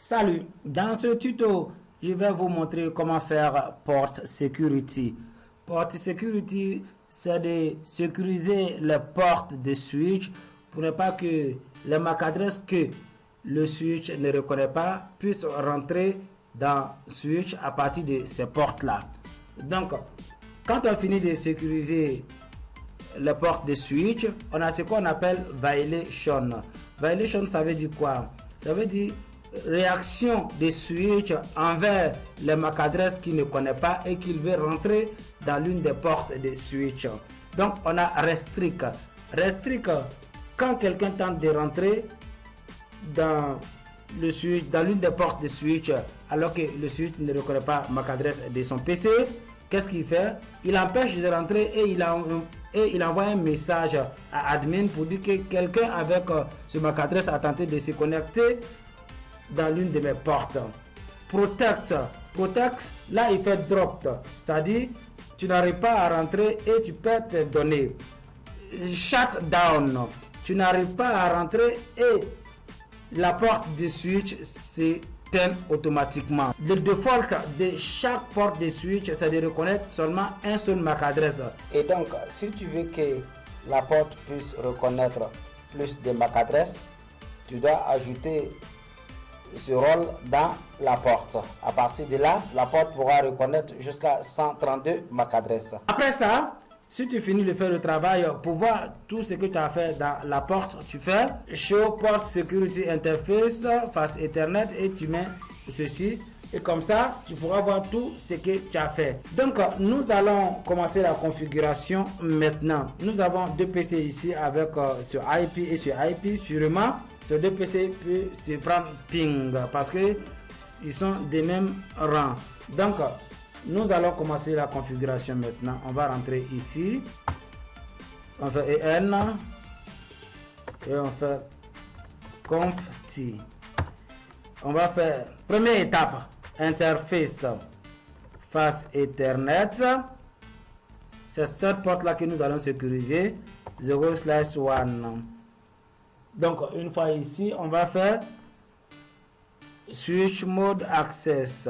Salut, dans ce tuto, je vais vous montrer comment faire Port Security. Port Security, c'est de sécuriser les portes de switch pour ne pas que les MAC adresses que le switch ne reconnaît pas puissent rentrer dans switch à partir de ces portes-là. Donc, quand on finit de sécuriser les portes de switch, on a ce qu'on appelle violation. Violation, ça veut dire quoi? Ça veut dire réaction des switch envers les MAC adresses qu'il ne connaît pas et qu'il veut rentrer dans l'une des portes des switch. Donc on a restrict. Restrict, quand quelqu'un tente de rentrer dans le switch, dans l'une des portes des switch, alors que le switch ne reconnaît pas MAC adresse de son PC, qu'est-ce qu'il fait? Il empêche de rentrer et il envoie un message à admin pour dire que quelqu'un avec ce MAC adresse a tenté de se connecter dans l'une de mes portes. Protect, là il fait drop, c'est-à-dire tu n'arrives pas à rentrer et tu perds tes données. Shutdown, tu n'arrives pas à rentrer et la porte de switch s'éteint automatiquement. Le default de chaque porte de switch, c'est de reconnaître seulement un seul MAC adresse. Et donc, si tu veux que la porte puisse reconnaître plus de MAC adresses, tu dois ajouter ce rôle dans la porte. À partir de là, la porte pourra reconnaître jusqu'à 132 MAC adresses. Après ça, si tu finis de faire le travail, pour voir tout ce que tu as fait dans la porte, tu fais Show Port Security Interface face Ethernet et tu mets ceci. Et comme ça, tu pourras voir tout ce que tu as fait. Donc, nous allons commencer la configuration maintenant. Nous avons deux PC ici avec ce IP et ce IP. Sûrement, ces deux PC peuvent se prendre ping parce que ils sont des mêmes rangs. Donc, nous allons commencer la configuration maintenant. On va rentrer ici. On fait EN et on fait conft. On va faire première étape. Interface face Ethernet. C'est cette porte là que nous allons sécuriser 0/1. Donc une fois ici, on va faire switch mode access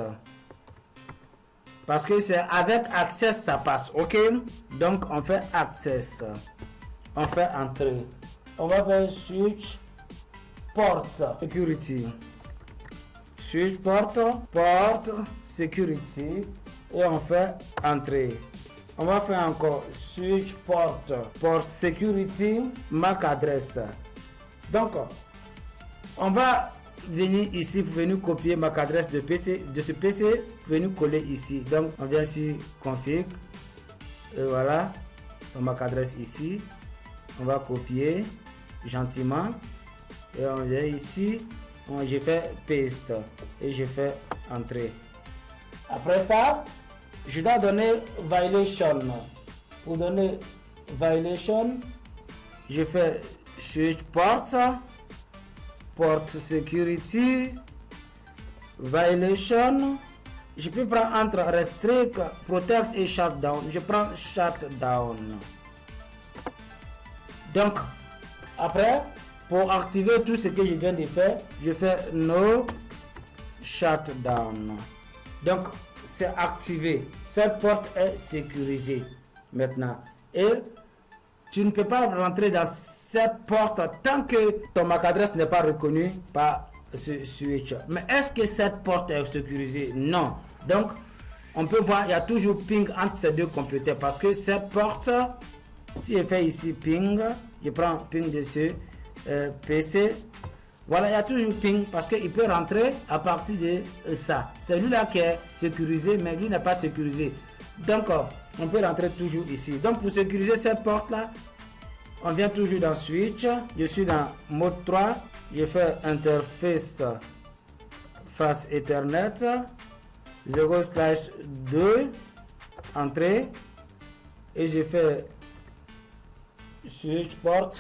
parce que c'est avec access ça passe. Ok, donc on fait access, on fait entrée, on va faire switch port security, switch port security et on fait entrée. On va faire encore switch port security MAC adresse. Donc on va venir ici pour venir copier MAC adresse de ce PC pour venir coller ici. Donc on vient sur config et voilà son MAC adresse ici. On va copier gentiment et on vient ici. Je fais paste et je fais entrer. Après ça, je dois donner violation. Pour donner violation, je fais switch port security violation. Je peux prendre entre restrict, protect et shutdown. Je prends shutdown. Donc après, pour activer tout ce que je viens de faire, je fais no shutdown. Donc c'est activé. Cette porte est sécurisée maintenant. Et tu ne peux pas rentrer dans cette porte tant que ton MAC adresse n'est pas reconnu par ce switch. Mais est-ce que cette porte est sécurisée? Non. Donc on peut voir, il y a toujours ping entre ces deux computers parce que cette porte, si je fais ici ping, je prends ping de ce PC, voilà, il y a toujours ping parce qu'il peut rentrer à partir de ça. Celui-là qui est sécurisé, mais lui n'est pas sécurisé. Donc on peut rentrer toujours ici. Donc pour sécuriser cette porte là, on vient toujours dans switch. Je suis dans mode 3. Je fais interface face Ethernet 0/2 entrée et je fais switch port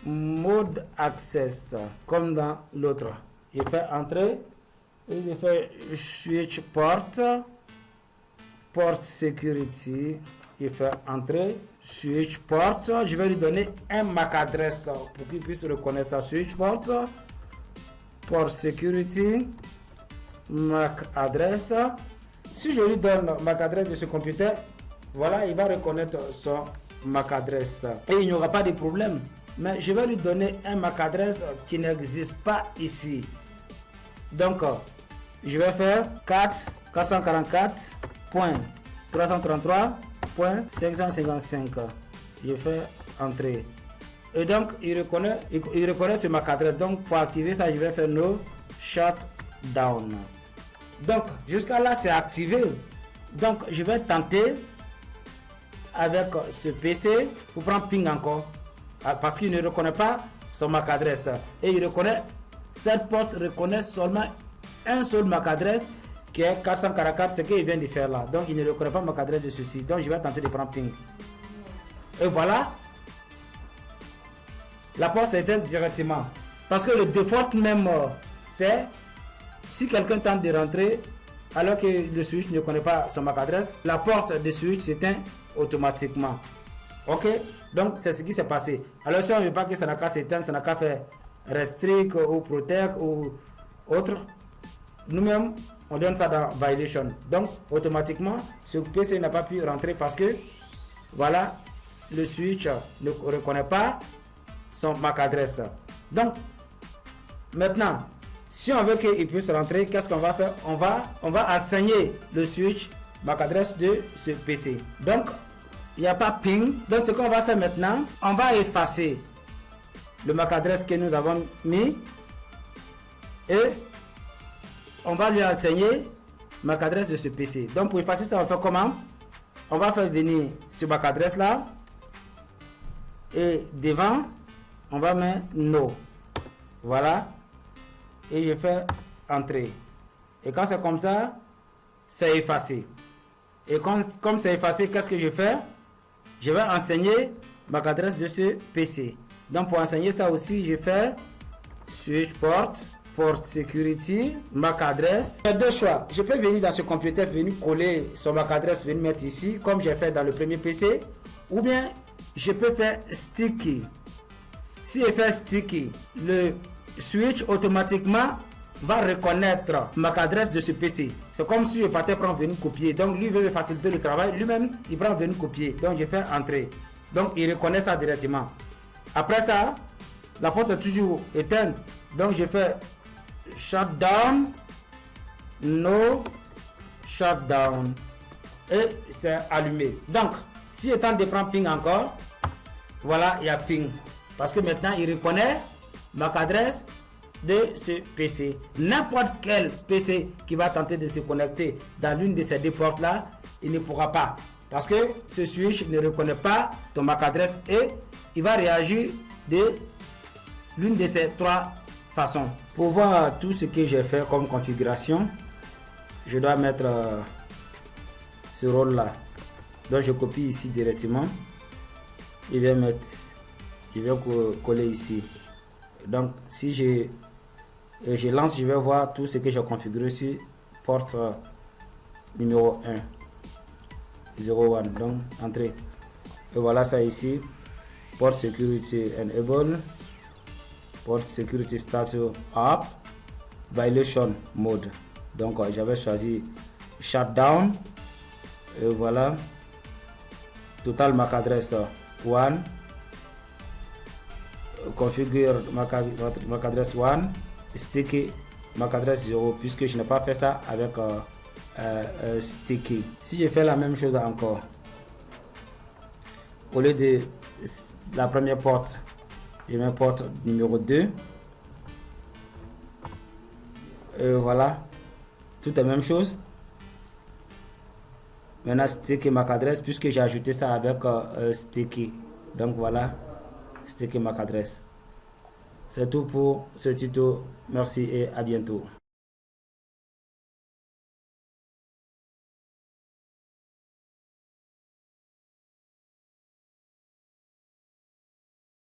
mode access comme dans l'autre. Je fais entrer et je fais switch port security. Je fais entrer switch port. Je vais lui donner un MAC adresse pour qu'il puisse reconnaître sa switch port port security, MAC adresse. Si je lui donne MAC adresse de ce computer, voilà, il va reconnaître son MAC adresse et il n'y aura pas de problème. Mais je vais lui donner un MAC adresse qui n'existe pas ici. Donc, je vais faire 444.333.555. Je fais entrer. Et donc, il reconnaît ce MAC adresse. Donc, pour activer ça, je vais faire no shutdown. Donc, jusqu'à là, c'est activé. Donc, je vais tenter avec ce PC pour prendre ping encore. Parce qu'il ne reconnaît pas son MAC adresse. Et il reconnaît, cette porte reconnaît seulement un seul MAC adresse qui est 444, ce qu'il vient de faire là. Donc, il ne reconnaît pas MAC adresse de ceci. Donc, je vais tenter de prendre ping. Et voilà. La porte s'éteint directement. Parce que le default même, c'est si quelqu'un tente de rentrer alors que le switch ne connaît pas son MAC adresse, la porte de switch s'éteint automatiquement. Ok, donc c'est ce qui s'est passé. Alors si on ne veut pas que ça n'a qu'à s'éteindre, ça n'a qu'à faire restrict ou protect ou autre, nous-mêmes on donne ça dans violation. Donc automatiquement ce PC n'a pas pu rentrer parce que voilà, le switch ne reconnaît pas son MAC adresse. Donc maintenant, si on veut qu'il puisse rentrer, qu'est-ce qu'on va faire? On va assigner le switch MAC adresse de ce PC. Donc il n'y a pas ping. Donc ce qu'on va faire maintenant, on va effacer le MAC adresse que nous avons mis et on va lui enseigner MAC adresse de ce PC. Donc pour effacer ça, on va faire comment? On va faire venir ce MAC adresse là et devant on va mettre no. Voilà. Et je fais entrer. Et quand c'est comme ça, c'est effacé. Et comme c'est effacé, qu'est-ce que je fais? Je vais enseigner MAC adresse de ce PC. Donc pour enseigner ça aussi, je fais switch port security, MAC adresse. Il y a deux choix. Je peux venir dans ce computer, venir coller son MAC adresse, venir mettre ici, comme j'ai fait dans le premier PC. Ou bien, je peux faire sticky. Si je fais sticky, le switch automatiquement va reconnaître MAC adresse de ce PC. C'est comme si je partais prendre venir copier. Donc lui veut me faciliter le travail. Lui-même, il prend venir copier. Donc je fais entrer. Donc il reconnaît ça directement. Après ça, la porte est toujours éteinte. Donc je fais shutdown, no shutdown. Et c'est allumé. Donc, si je tente de prendre ping encore, voilà, il y a ping. Parce que maintenant, il reconnaît MAC adresse de ce PC. N'importe quel PC qui va tenter de se connecter dans l'une de ces deux portes là, il ne pourra pas. Parce que ce switch ne reconnaît pas ton MAC adresse et il va réagir de l'une de ces trois façons. Pour voir tout ce que j'ai fait comme configuration, je dois mettre ce rôle là. Donc je copie ici directement. Je vais coller ici. Donc si je lance, je vais voir tout ce que j'ai configuré sur porte numéro 1 01. Donc entrée. Et voilà ça ici. Port security enable, port security status up, violation mode. Donc j'avais choisi shutdown. Et voilà. Total MAC adresse 1. Configure MAC adresse 1. Sticky MAC adresse 0, puisque je n'ai pas fait ça avec sticky. Si je fais la même chose encore, au lieu de la première porte, je mets porte numéro 2. Et voilà, tout est la même chose. Maintenant sticky MAC adresse, puisque j'ai ajouté ça avec sticky. Donc voilà, sticky MAC adresse. C'est tout pour ce tuto. Merci et à bientôt.